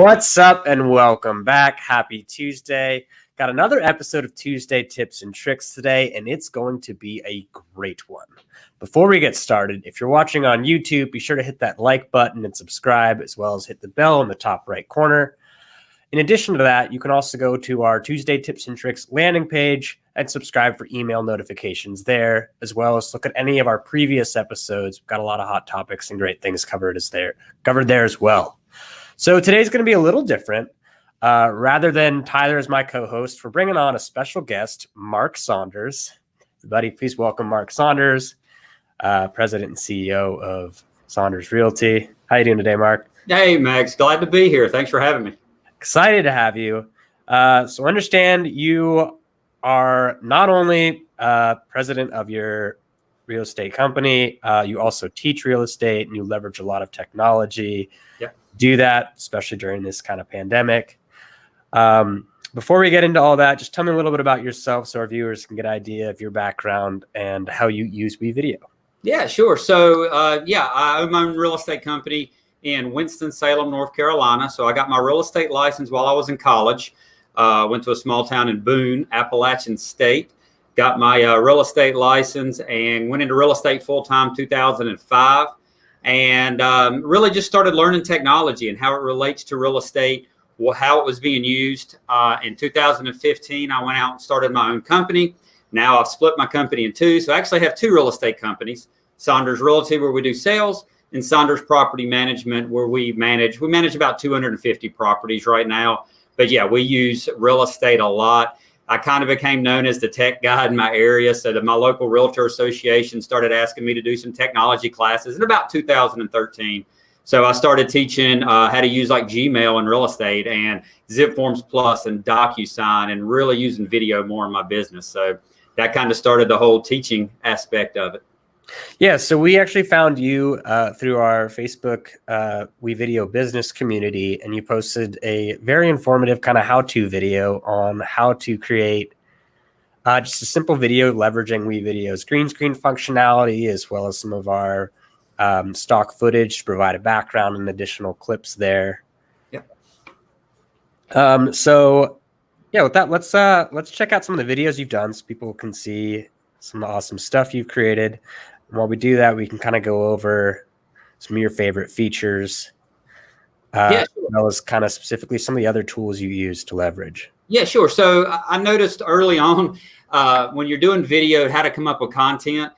What's up and welcome back. Happy Tuesday. Got another episode of Tuesday Tips and Tricks today, and it's going to be a great one. Before we get started, if you're watching on YouTube, be sure to hit that like button and subscribe, as well as hit the bell in the top right corner. In addition to that, you can also go to our Tuesday Tips and Tricks landing page and subscribe for email notifications there, as well as look at any of our previous episodes. We've got a lot of hot topics and great things covered there as well. So today's going to be a little different. Rather than Tyler as my co-host, we're bringing on a special guest, Mark Saunders. Everybody, please welcome Mark Saunders, President and CEO of Saunders Realty. How you doing today, Mark? Hey, Max. Glad to be here. Thanks for having me. Excited to have you. So understand you are not only president of your real estate company, you also teach real estate and you leverage a lot of technology. Yep. Do that, especially during this kind of pandemic. Before we get into all that, just tell me a little bit about yourself so our viewers can get an idea of your background and how you use WeVideo. Yeah, sure. So, I own my own real estate company in Winston-Salem, North Carolina. So I got my real estate license while I was in college. Went to a small town in Boone, Appalachian State. Got my real estate license and went into real estate full-time 2005. And really just started learning technology and how it relates to real estate, how it was being used. In 2015, I went out and started my own company. Now I've split my company in two. So I actually have two real estate companies, Saunders Realty, where we do sales, and Saunders Property Management, where we manage about 250 properties right now. But yeah, we use real estate a lot. I kind of became known as the tech guy in my area. So that my local realtor association started asking me to do some technology classes in about 2013. So I started teaching how to use like Gmail in real estate and ZipForms Plus and DocuSign and really using video more in my business. So that kind of started the whole teaching aspect of it. Yeah, so we actually found you through our Facebook WeVideo business community, and you posted a very informative kind of how-to video on how to create just a simple video leveraging WeVideo's green screen functionality, as well as some of our stock footage to provide a background and additional clips there. Yeah. So yeah, with that, let's check out some of the videos you've done so people can see some awesome stuff you've created. And while we do that, we can kind of go over some of your favorite features, as well as kind of specifically some of the other tools you use to leverage. Yeah, sure. So I noticed early on when you're doing video, how to come up with content.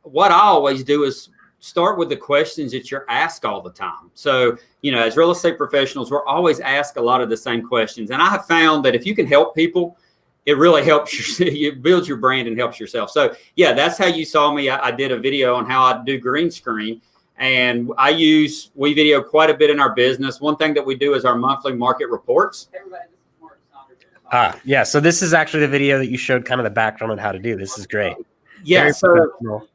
What I always do is start with the questions that you're asked all the time. So, as real estate professionals, we're always asked a lot of the same questions. And I have found that if you can help people, it really helps you build your brand and helps yourself. So yeah, that's how you saw me. I did a video on how I do green screen, and I use WeVideo quite a bit in our business. One thing that we do is our monthly market reports. Yeah. So this is actually the video that you showed kind of the background on how to do. This is great. Yeah. So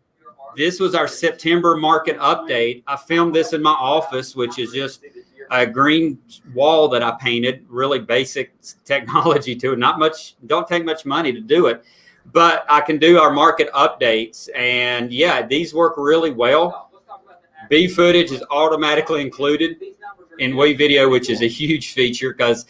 this was our September market update. I filmed this in my office, which is just a green wall that I painted, really basic technology to it. Not much, don't take much money to do it, but I can do our market updates. And yeah, these work really well. B footage is automatically included in WeVideo, which is a huge feature because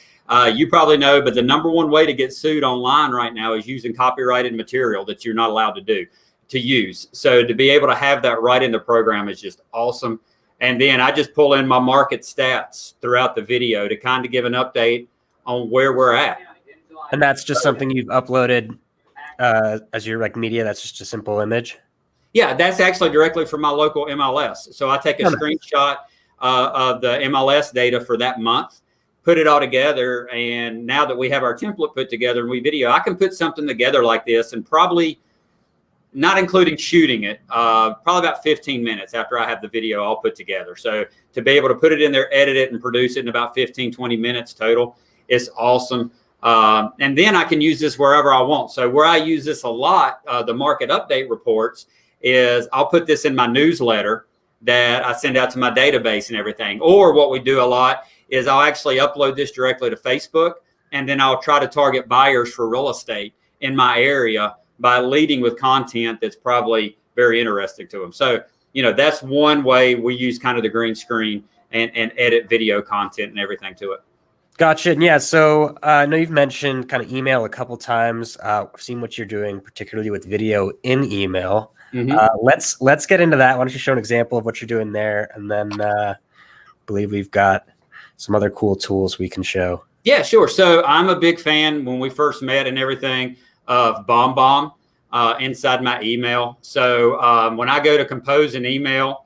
you probably know, but the number one way to get sued online right now is using copyrighted material that you're not allowed to use. So to be able to have that right in the program is just awesome. And then I just pull in my market stats throughout the video to kind of give an update on where we're at. And that's just something you've uploaded as your media. That's just a simple image. Yeah, that's actually directly from my local MLS. So I take a screenshot of the MLS data for that month, put it all together. And now that we have our template put together in WeVideo, I can put something together like this and probably, not including shooting it, probably about 15 minutes after I have the video all put together. So to be able to put it in there, edit it, and produce it in about 15, 20 minutes total is awesome. And then I can use this wherever I want. So where I use this a lot, the market update reports, is I'll put this in my newsletter that I send out to my database and everything. Or what we do a lot is I'll actually upload this directly to Facebook, and then I'll try to target buyers for real estate in my area by leading with content that's probably very interesting to them. So, that's one way we use kind of the green screen and edit video content and everything to it. Gotcha. And yeah, so I know you've mentioned kind of email a couple times. I've seen what you're doing, particularly with video in email. Let's get into that. Why don't you show an example of what you're doing there, and then believe we've got some other cool tools we can show. Yeah, sure. So I'm a big fan when we first met and everything of BombBomb inside my email. So when I go to compose an email,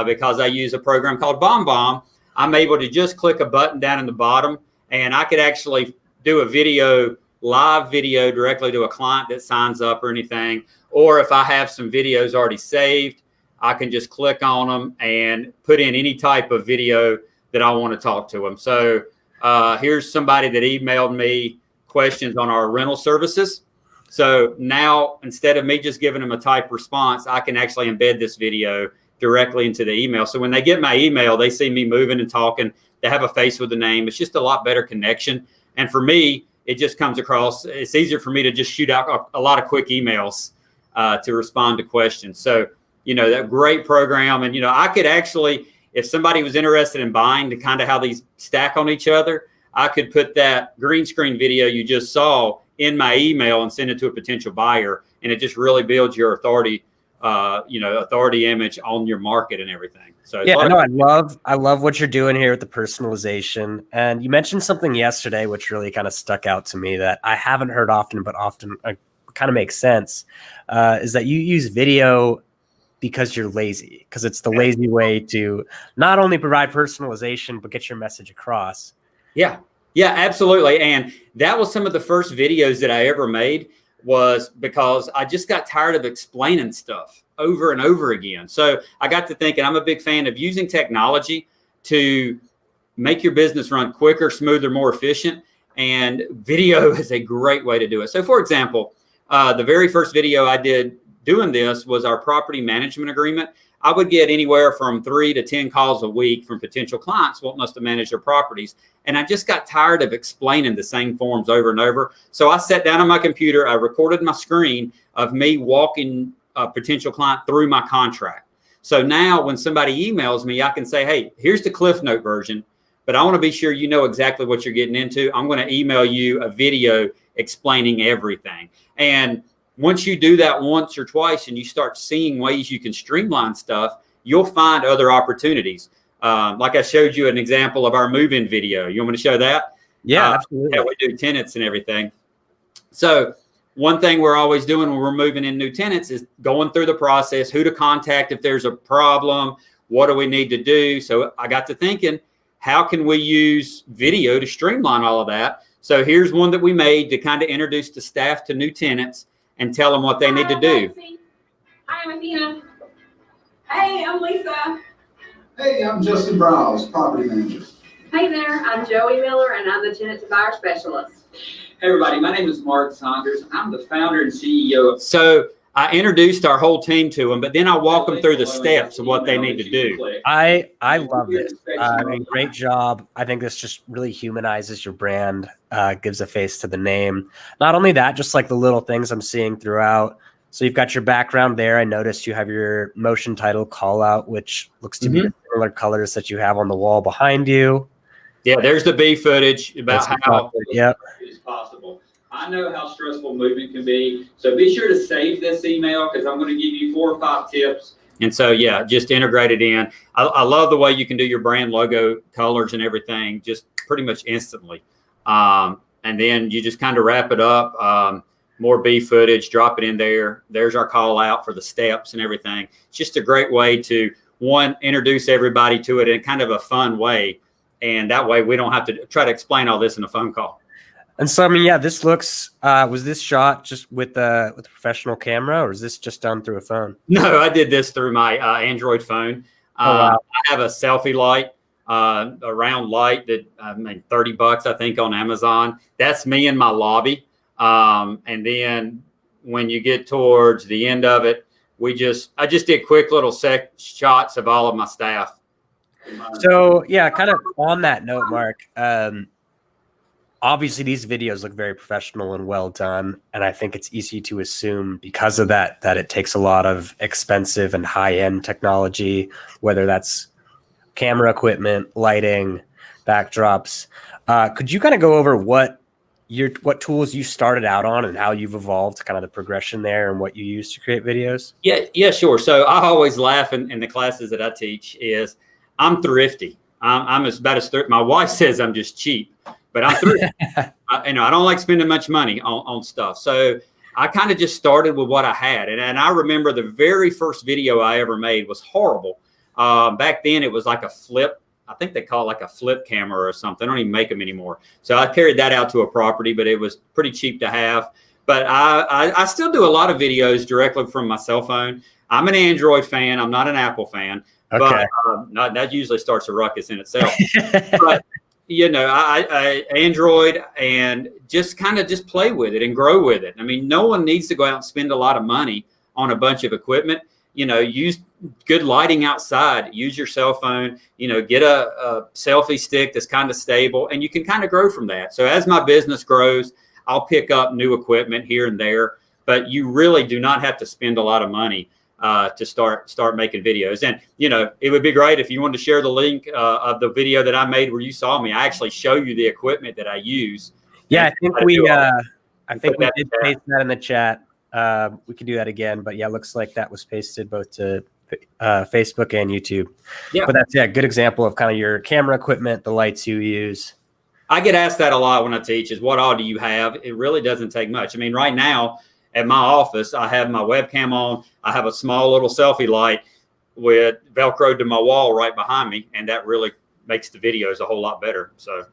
because I use a program called BombBomb, I'm able to just click a button down in the bottom, and I could actually do a live video directly to a client that signs up or anything. Or if I have some videos already saved, I can just click on them and put in any type of video that I want to talk to them. So here's somebody that emailed me questions on our rental services. So now, instead of me just giving them a typed response, I can actually embed this video directly into the email. So when they get my email, they see me moving and talking. They have a face with a name. It's just a lot better connection. And for me, it just comes across. It's easier for me to just shoot out a lot of quick emails to respond to questions. So, that great program. And, I could actually, if somebody was interested in buying to kind of how these stack on each other, I could put that green screen video you just saw in my email and send it to a potential buyer. And it just really builds your authority image on your market and everything. So yeah, I love what you're doing here with the personalization. And you mentioned something yesterday, which really kind of stuck out to me that I haven't heard often, but often kind of makes sense, is that you use video because you're lazy, because it's the lazy way to not only provide personalization, but get your message across. Yeah, absolutely. And that was some of the first videos that I ever made, was because I just got tired of explaining stuff over and over again. So I got to thinking, I'm a big fan of using technology to make your business run quicker, smoother, more efficient. And video is a great way to do it. So for example, the very first video I did doing this was our property management agreement. I would get anywhere from 3 to 10 calls a week from potential clients wanting us to manage their properties. And I just got tired of explaining the same forms over and over. So I sat down on my computer, I recorded my screen of me walking a potential client through my contract. So now when somebody emails me, I can say, hey, here's the Cliff Note version, but I want to be sure you know exactly what you're getting into. I'm going to email you a video explaining everything. And once you do that once or twice and you start seeing ways you can streamline stuff, you'll find other opportunities. Like I showed you an example of our move-in video. You want me to show that? Yeah, absolutely. Yeah, we do tenants and everything. So one thing we're always doing when we're moving in new tenants is going through the process, who to contact if there's a problem, what do we need to do? So I got to thinking, how can we use video to streamline all of that? So here's one that we made to kind of introduce the staff to new tenants and tell them what they need to do. Hi, I'm Athena. Hey, I'm Lisa. Hey, I'm Justin Browse, property manager. Hey there, I'm Joey Miller, and I'm the tenant to buyer specialist. Hey everybody, my name is Mark Saunders. I'm the founder and CEO of. So I introduced our whole team to them, but then I walk them through the steps of what they need to do. I love this. Great job. I think this just really humanizes your brand, gives a face to the name. Not only that, just like the little things I'm seeing throughout. So you've got your background there. I noticed you have your motion title call out, which looks to be the similar colors that you have on the wall behind you. Yeah, there's the B footage about how it is possible. I know how stressful moving can be. So be sure to save this email because I'm going to give you 4 or 5 tips. And so, yeah, just integrate it in. I love the way you can do your brand logo colors and everything just pretty much instantly. And then you just kind of wrap it up. More B footage, drop it in there. There's our call out for the steps and everything. It's just a great way to, one, introduce everybody to it in kind of a fun way. And that way we don't have to try to explain all this in a phone call. And so, I mean, yeah, this looks, was this shot just with a professional camera, or is this just done through a phone? No, I did this through my Android phone. Wow. I have a selfie light, a round light that I made $30, I think, on Amazon. That's me in my lobby. And then when you get towards the end of it, I just did quick little shots of all of my staff. So, yeah, kind of on that note, Mark, obviously these videos look very professional and well done. And I think it's easy to assume because of that it takes a lot of expensive and high-end technology, whether that's camera equipment, lighting, backdrops. Could you kind of go over what tools you started out on and how you've evolved, kind of the progression there and what you use to create videos? Yeah, sure. So I always laugh in the classes that I teach is I'm thrifty. I'm about as my wife says I'm just cheap, but I'm thrifty. I don't like spending much money on stuff. So I kind of just started with what I had. And I remember the very first video I ever made was horrible. Back then it was like a flip. I think they call it like a flip camera or something. I don't even make them anymore. So I carried that out to a property, but it was pretty cheap to have. But I still do a lot of videos directly from my cell phone. I'm an Android fan. I'm not an Apple fan. Okay. But that usually starts a ruckus in itself. But I Android and just play with it and grow with it. I mean, no one needs to go out and spend a lot of money on a bunch of equipment. Use good lighting outside, use your cell phone, get a selfie stick that's kind of stable, and you can kind of grow from that. So as my business grows, I'll pick up new equipment here and there, but you really do not have to spend a lot of money to start making videos. And, it would be great if you wanted to share the link of the video that I made where you saw me. I actually show you the equipment that I use. Yeah, I think we did paste that in the chat. We can do that again, but yeah, it looks like that was pasted both to Facebook and YouTube. Yeah, but that's good example of kind of your camera equipment, the lights you use. I get asked that a lot when I teach is what all do you have? It really doesn't take much. I mean, right now at my office, I have my webcam on. I have a small little selfie light with Velcroed to my wall right behind me. And that really makes the videos a whole lot better. So.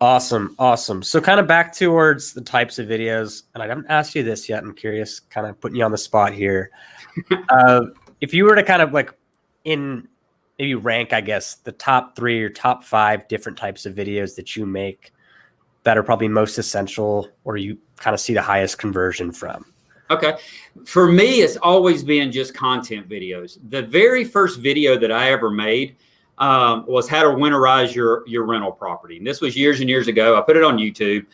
Awesome. So kind of back towards the types of videos, and I haven't asked you this yet. I'm curious, kind of putting you on the spot here. If you were to kind of maybe rank, I guess, the top 3 or top 5 different types of videos that you make that are probably most essential or you kind of see the highest conversion from. Okay. For me, it's always been just content videos. The very first video that I ever made was how to winterize your rental property. And this was years and years ago. I put it on YouTube.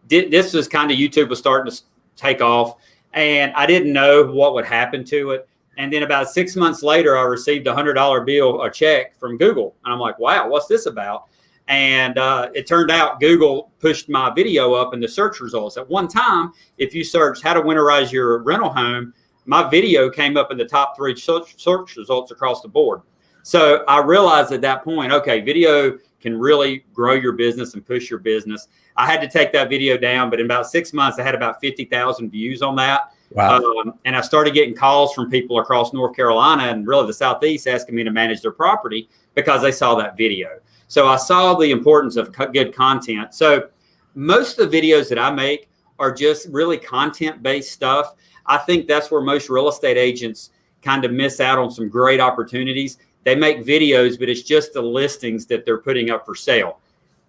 This was kind of YouTube was starting to take off, and I didn't know what would happen to it. And then about 6 months later, I received a $100 a check from Google. And I'm like, wow, what's this about? And it turned out Google pushed my video up in the search results. At one time, if you searched how to winterize your rental home, my video came up in the top 3 search results across the board. So I realized at that point, okay, video can really grow your business and push your business. I had to take that video down, but in about 6 months, I had about 50,000 views on that. Wow. And I started getting calls from people across North Carolina and really the Southeast asking me to manage their property because they saw that video. So I saw the importance of good content. So most of the videos that I make are just really content-based stuff. I think that's where most real estate agents kind of miss out on some great opportunities. They make videos, but it's just the listings that they're putting up for sale.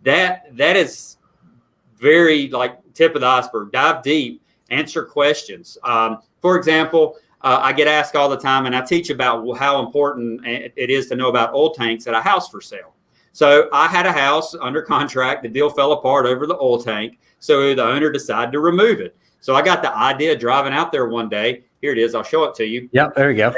That is very like tip of the iceberg. Dive deep, answer questions. For example, I get asked all the time, and I teach about how important it is to know about oil tanks at a house for sale. So I had a house under contract. The deal fell apart over the oil tank. So the owner decided to remove it. So I got the idea driving out there one day. Here it is. I'll show it to you. Yep, there you go.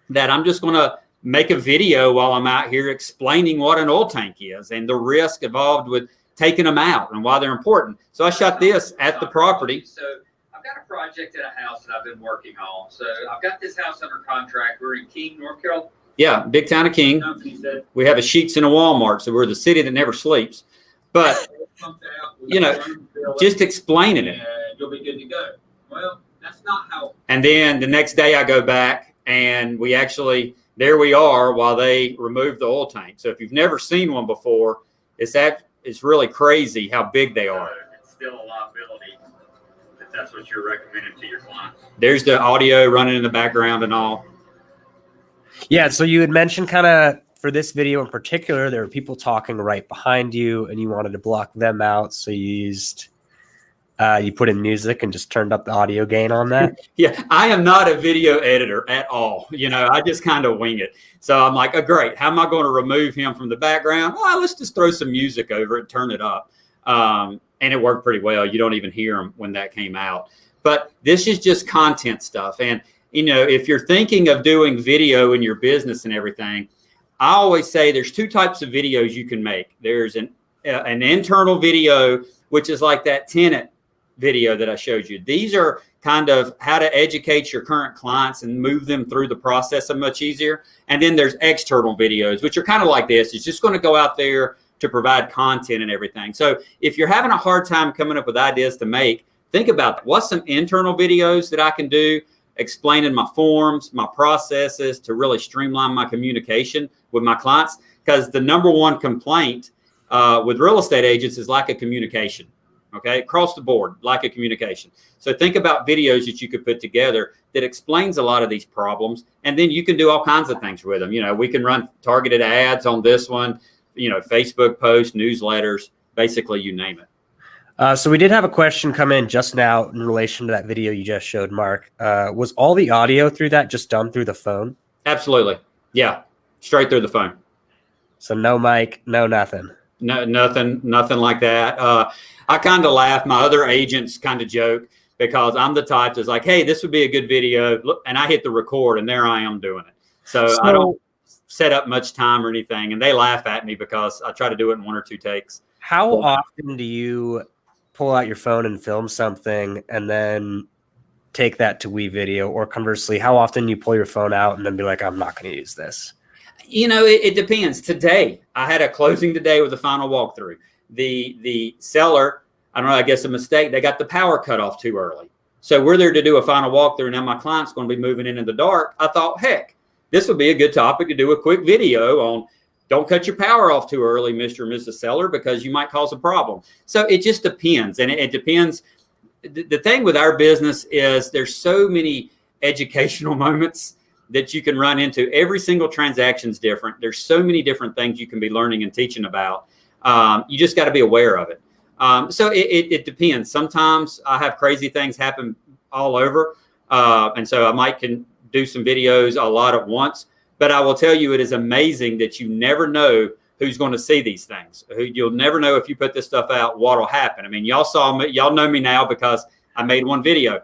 That I'm just going to make a video while I'm out here explaining what an oil tank is and the risk involved with taking them out and why they're important. So I shot this at the property. So I've got a project at a house that I've been working on. So I've got this house under contract. We're in King, North Carolina. Yeah, big town of King. We have a Sheetz and a Walmart, so we're the city that never sleeps. But, just explaining it. You'll be good to go. Well, that's not how. And then the next day I go back, and there we are while they remove the oil tank. So if you've never seen one before, it's really crazy how big they are. It's still a liability if that's what you're recommending to your clients. There's the audio running in the background and all. Yeah, so you had mentioned kind of for this video in particular, there were people talking right behind you and you wanted to block them out. So you put in music and just turned up the audio gain on that. Yeah, I am not a video editor at all. I just kind of wing it. So I'm like, oh, great. How am I going to remove him from the background? Oh, let's just throw some music over it, turn it up. And it worked pretty well. You don't even hear him when that came out. But this is just content stuff. And if you're thinking of doing video in your business and everything, I always say there's 2 types of videos you can make. There's an an internal video, which is like that tenant video that I showed you. These are kind of how to educate your current clients and move them through the process much easier. And then there's external videos, which are kind of like this. It's just going to go out there to provide content and everything. So if you're having a hard time coming up with ideas to make, think about what's some internal videos that I can do, explaining my forms, my processes to really streamline my communication with my clients. Because the number one complaint with real estate agents is lack of communication. Okay, across the board, lack of communication. So think about videos that you could put together that explains a lot of these problems, and then you can do all kinds of things with them. You know, we can run targeted ads on this one, you know, Facebook posts, newsletters, basically you name it. So we did have a question come in just now in relation to that video you just showed, Mark. Was all the audio through that just done through the phone? Absolutely. Yeah, straight through the phone. So no mic, no nothing. No, nothing like that. I kind of laugh. My other agents kind of joke because I'm the type that's like, hey, this would be a good video. Look, and I hit the record and there I am doing it. So I don't set up much time or anything. And they laugh at me because I try to do it in 1 or 2 takes. How often do you pull out your phone and film something and then take that to WeVideo? Or conversely, how often you pull your phone out and then be like, I'm not going to use this? You know, it depends. Today, I had a closing today with a final walkthrough. The seller, I don't know, I guess a mistake. They got the power cut off too early. So we're there to do a final walkthrough. Now my client's going to be moving in the dark. I thought, heck, this would be a good topic to do a quick video on. Don't cut your power off too early, Mr. or Mrs. Seller, because you might cause a problem. So it just depends. And it depends. The thing with our business is there's so many educational moments that you can run into. Every single transaction is different. There's so many different things you can be learning and teaching about. You just got to be aware of it. So it depends. Sometimes I have crazy things happen all over. And so I might can do some videos a lot at once. But I will tell you, it is amazing that you never know who's going to see these things. You'll never know if you put this stuff out, what'll happen. I mean, y'all saw me, y'all know me now because I made one video.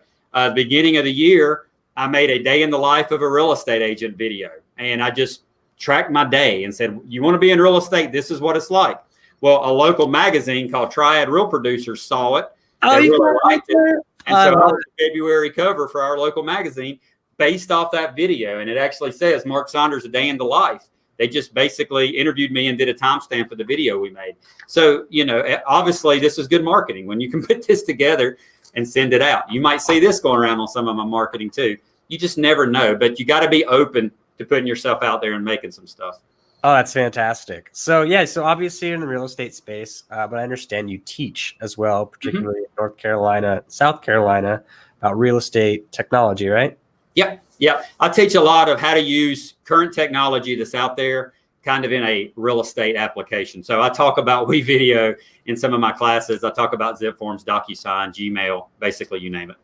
Beginning of the year, I made a day in the life of a real estate agent video. And I just tracked my day and said, you want to be in real estate? This is what it's like. Well, a local magazine called Triad Real Producers saw it. Oh, they you really liked it. And so I it. was the February cover for our local magazine based off that video. And it actually says Mark Saunders, A Day in the Life. They just basically interviewed me and did a timestamp for the video we made. So, you know, obviously this is good marketing when you can put this together and send it out. You might see this going around on some of my marketing too. You just never know, but you got to be open to putting yourself out there and making some stuff. Oh, that's fantastic. So yeah, so obviously you're in the real estate space, but I understand you teach as well, particularly in North Carolina, South Carolina, about real estate technology, right? Yep. Yeah. I teach a lot of how to use current technology that's out there kind of in a real estate application. So I talk about WeVideo in some of my classes. I talk about zip forms, DocuSign, Gmail, basically you name it.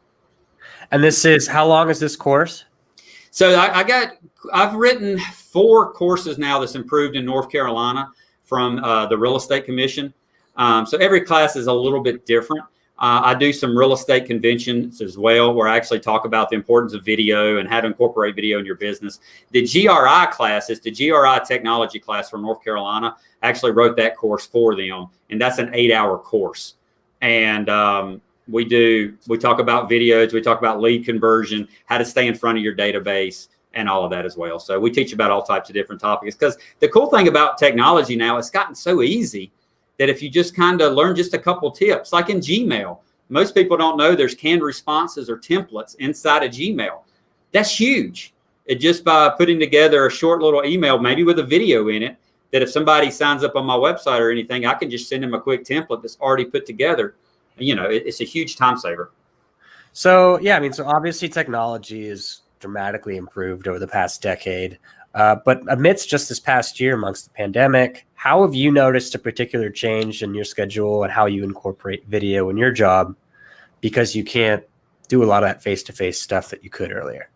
And this is, how long is this course? So I've written 4 courses now that's improved in North Carolina from the Real Estate Commission. So every class is a little bit different. I do some real estate conventions as well, where I actually talk about the importance of video and how to incorporate video in your business. The GRI class is the GRI technology class from North Carolina. I actually wrote that course for them, and that's an 8-hour course. And we talk about videos, we talk about lead conversion, how to stay in front of your database, and all of that as well. So we teach about all types of different topics, because the cool thing about technology now, it's gotten so easy that if you just kind of learn just a couple tips, like in Gmail, most people don't know there's canned responses or templates inside of Gmail. That's huge. It just by putting together a short little email, maybe with a video in it, that if somebody signs up on my website or anything, I can just send them a quick template that's already put together. You know, it's a huge time saver. So yeah, I mean, so obviously technology is dramatically improved over the past decade. But amidst just this past year, amongst the pandemic, how have you noticed a particular change in your schedule and how you incorporate video in your job, because you can't do a lot of that face-to-face stuff that you could earlier?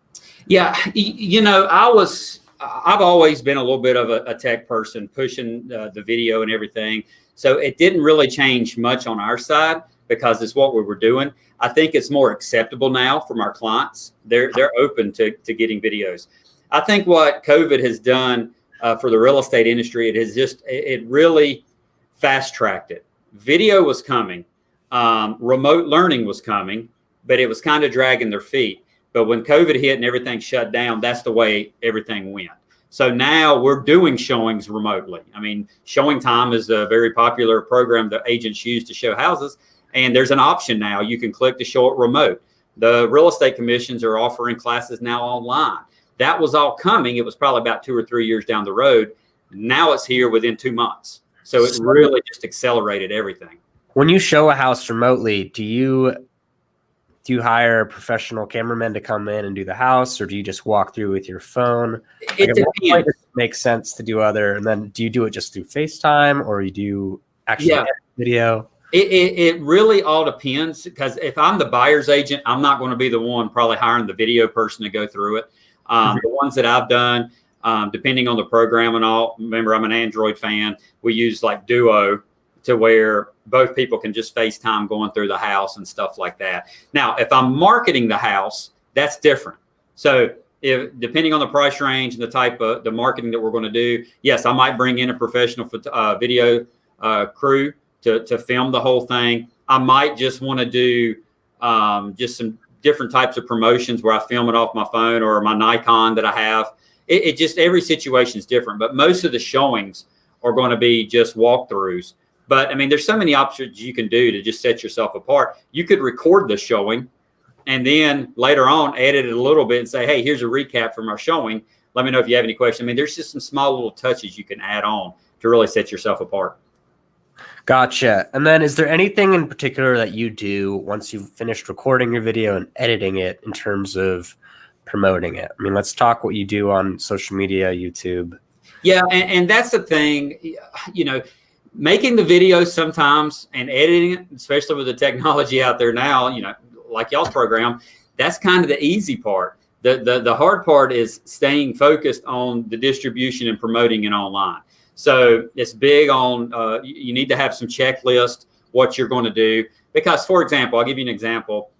Yeah, you know, I've always been a little bit of a tech person, pushing the video and everything. So it didn't really change much on our side because it's what we were doing. I think it's more acceptable now from our clients. They're open to getting videos. I think what COVID has done for the real estate industry, it really fast tracked it. Video was coming, remote learning was coming, but it was kind of dragging their feet. But when COVID hit and everything shut down, that's the way everything went. So now we're doing showings remotely. I mean, Showing Time is a very popular program that agents use to show houses. And there's an option now. You can click to show it remote. The real estate commissions are offering classes now online. That was all coming. It was probably about 2 or 3 years down the road. Now it's here within 2 months. So it really just accelerated everything. When you show a house remotely, do you hire a professional cameraman to come in and do the house, or do you just walk through with your phone? It depends. It makes sense to do and then do you do it just through FaceTime, or you do actually edit video? It really all depends, because if I'm the buyer's agent, I'm not going to be the one probably hiring the video person to go through it. The ones that I've done, depending on the program and all, remember, I'm an Android fan. We use like Duo to where both people can just FaceTime going through the house and stuff like that. Now, if I'm marketing the house, that's different. So if depending on the price range and the type of the marketing that we're going to do, yes, I might bring in a professional video crew to film the whole thing. I might just want to do just some different types of promotions where I film it off my phone or my Nikon that I have. It just, every situation is different, but most of the showings are going to be just walkthroughs. But I mean, there's so many options you can do to just set yourself apart. You could record the showing and then later on edit it a little bit and say, hey, here's a recap from our showing. Let me know if you have any questions. I mean, there's just some small little touches you can add on to really set yourself apart. Gotcha. And then is there anything in particular that you do once you've finished recording your video and editing it in terms of promoting it? I mean, let's talk what you do on social media, YouTube. Yeah. And that's the thing, you know, making the video sometimes and editing it, especially with the technology out there now, you know, like y'all's program, that's kind of the easy part. The hard part is staying focused on the distribution and promoting it online. So it's big on, you need to have some checklist, what you're going to do. Because, for example, I'll give you an example.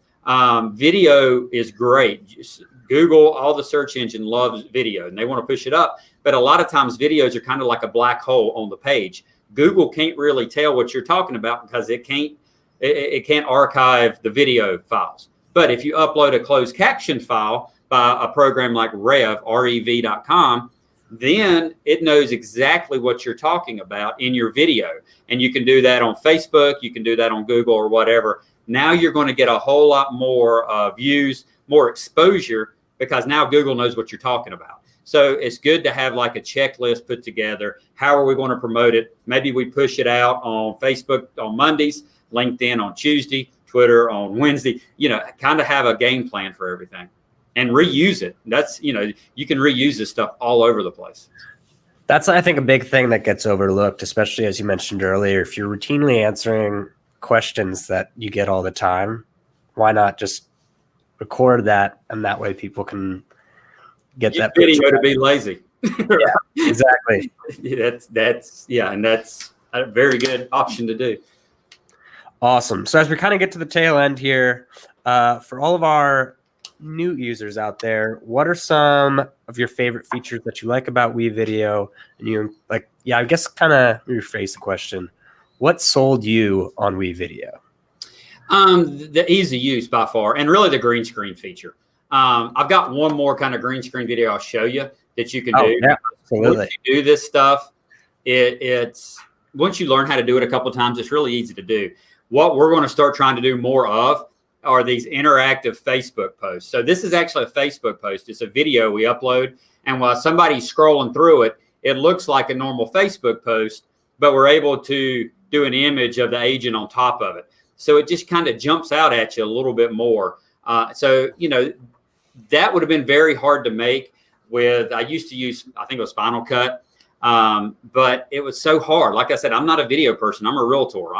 Video is great. Google, all the search engine loves video and they want to push it up. But a lot of times videos are kind of like a black hole on the page. Google can't really tell what you're talking about because it can't archive the video files. But if you upload a closed caption file by a program like rev.com, then it knows exactly what you're talking about in your video. And you can do that on Facebook, you can do that on Google or whatever. Now you're going to get a whole lot more views, more exposure, because now Google knows what you're talking about. So it's good to have like a checklist put together. How are we going to promote it? Maybe we push it out on Facebook on Mondays, LinkedIn on Tuesday, Twitter on Wednesday, you know, kind of have a game plan for everything and reuse it. That's, you know, you can reuse this stuff all over the place. That's, I think, a big thing that gets overlooked, especially as you mentioned earlier. If you're routinely answering questions that you get all the time, why not just record that? And that way people can get that video to be lazy. Yeah, exactly. And that's a very good option to do. Awesome. So as we kind of get to the tail end here, for all of our new users out there, what are some of your favorite features that you like about WeVideo? And you like, I guess kind of rephrase the question. What sold you on WeVideo? The easy use by far, and really the green screen feature. I've got one more kind of green screen video I'll show you that you can do. Yeah, absolutely. Once you do this stuff, it's once you learn how to do it a couple of times, it's really easy to do. What we're going to start trying to do more of are these interactive Facebook posts. So this is actually a Facebook post. It's a video we upload, and while somebody's scrolling through it, it looks like a normal Facebook post, but we're able to do an image of the agent on top of it. So it just kind of jumps out at you a little bit more. So, you know, that would have been very hard to make with, I used to use, I think it was Final Cut, but it was so hard. Like I said, I'm not a video person. I'm a realtor,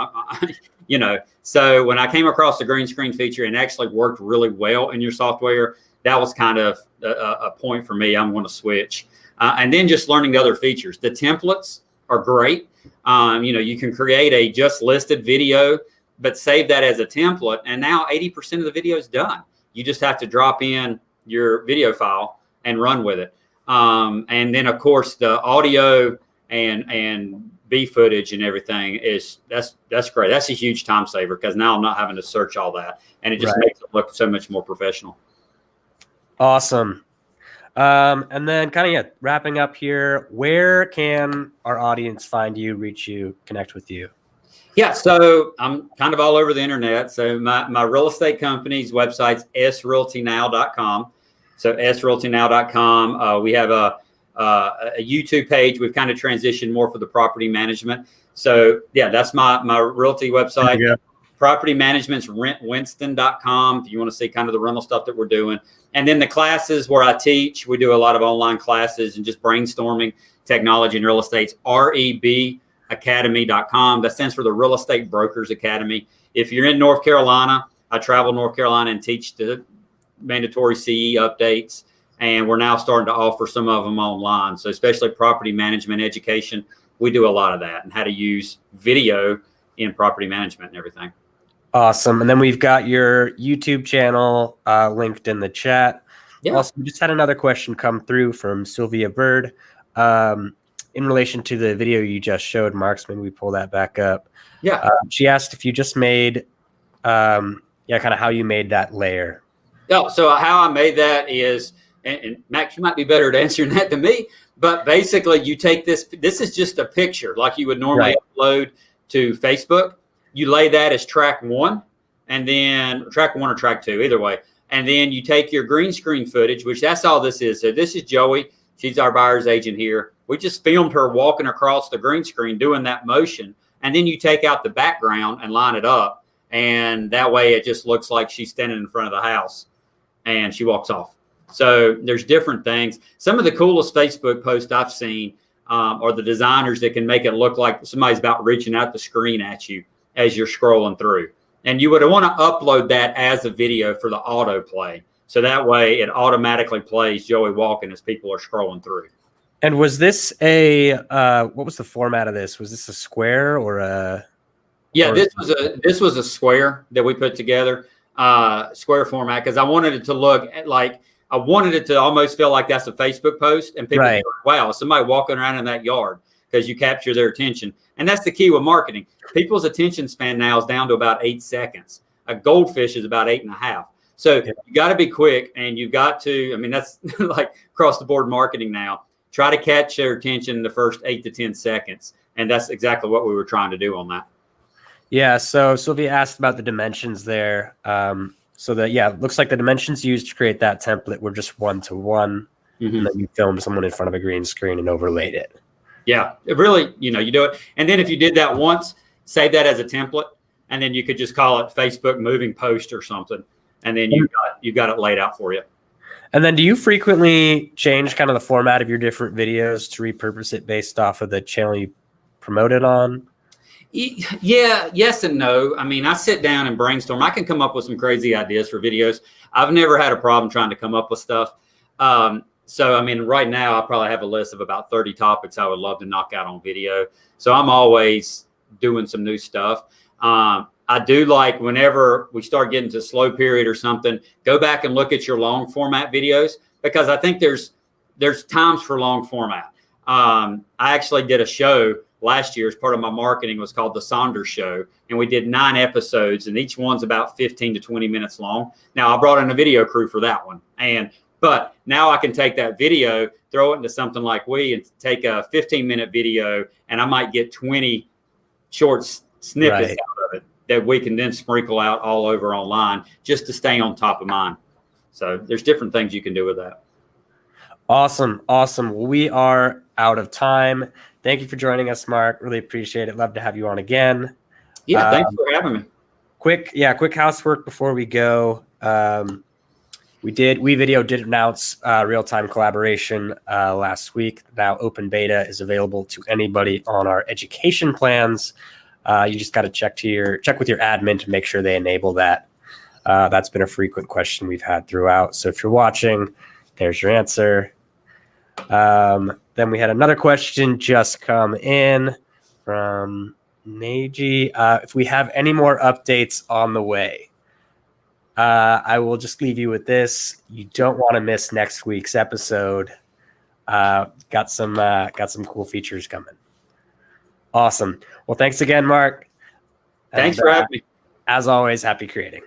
you know. So when I came across the green screen feature and actually worked really well in your software, that was kind of a point for me. I'm going to switch. And then just learning the other features. The templates are great. You know, you can create a just listed video, but save that as a template. And now 80% of the video is done. You just have to drop in your video file and run with it. And then, of course, the audio and B footage and everything that's great. That's a huge time saver because now I'm not having to search all that, and it just makes it look so much more professional. Awesome. And then kind of wrapping up here, where can our audience find you, reach you, connect with you? Yeah, so I'm kind of all over the internet. So my real estate company's website's srealtynow.com. So srealtynow.com. We have a YouTube page. We've kind of transitioned more for the property management. So yeah, that's my realty website. Property management's rentwinston.com if you want to see kind of the rental stuff that we're doing. And then the classes where I teach, we do a lot of online classes and just brainstorming technology and real estate's REBacademy.com. That stands for the Real Estate Brokers Academy. If you're in North Carolina, I travel North Carolina and teach the mandatory CE updates. And we're now starting to offer some of them online. So especially property management education, we do a lot of that and how to use video in property management and everything. Awesome. And then we've got your YouTube channel linked in the chat. Yeah. Also, we just had another question come through from Sylvia Bird in relation to the video you just showed, Mark. Maybe we pull that back up. Yeah. She asked if you just made, kind of how you made that layer. Oh, so how I made that is, and Max, you might be better at answering that than me, but basically you take this is just a picture like you would normally upload to Facebook. You lay that as track 1, and then track 1 or track 2, either way. And then you take your green screen footage, which that's all this is. So this is Joey. She's our buyer's agent here. We just filmed her walking across the green screen doing that motion. And then you take out the background and line it up. And that way it just looks like she's standing in front of the house and she walks off. So there's different things. Some of the coolest Facebook posts I've seen are the designers that can make it look like somebody's about reaching out the screen at you as you're scrolling through. And you would want to upload that as a video for the autoplay. So that way it automatically plays Joey walking as people are scrolling through. And was this what was the format of this? Was this a square or a? Yeah, this was a square that we put together, square format, because I wanted it to look like, I wanted it to almost feel like that's a Facebook post, and people go, wow, somebody walking around in that yard, because you capture their attention. And that's the key with marketing. People's attention span now is down to about 8 seconds. A goldfish is about 8.5. So you got to be quick, and you've got to, I mean, that's like across the board marketing now. Try to catch their attention in the first 8 to 10 seconds. And that's exactly what we were trying to do on that. Yeah. So Sylvia asked about the dimensions there. So that, it looks like the dimensions used to create that template were just 1-to-1. Mm-hmm. And then you filmed someone in front of a green screen and overlaid it. Yeah, it really, you do it. And then if you did that once, save that as a template, and then you could just call it Facebook moving post or something. And then you've got it laid out for you. And then do you frequently change kind of the format of your different videos to repurpose it based off of the channel you promote it on? Yeah, yes and no. I mean, I sit down and brainstorm. I can come up with some crazy ideas for videos. I've never had a problem trying to come up with stuff. So, I mean, right now I probably have a list of about 30 topics I would love to knock out on video. So I'm always doing some new stuff. I do like whenever we start getting to slow period or something, go back and look at your long format videos, because I think there's times for long format. I actually did a show last year as part of my marketing, was called The Saunders Show. And we did 9 episodes, and each one's about 15 to 20 minutes long. Now I brought in a video crew for that one. But now I can take that video, throw it into something like and take a 15-minute video, and I might get 20 short snippets out of it that we can then sprinkle out all over online just to stay on top of mine. So there's different things you can do with that. Awesome. Well, we are out of time. Thank you for joining us, Mark. Really appreciate it. Love to have you on again. Yeah, thanks for having me. Quick housework before we go. WeVideo did announce real-time collaboration last week. Now open beta is available to anybody on our education plans. You just got to check with your admin to make sure they enable that. That's been a frequent question we've had throughout. So if you're watching, there's your answer. Then we had another question just come in from Neji. If we have any more updates on the way. I will just leave you with this. You don't want to miss next week's episode. Got some cool features coming. Awesome. Well, thanks again, Mark. Thanks And, for having me. As always, happy creating.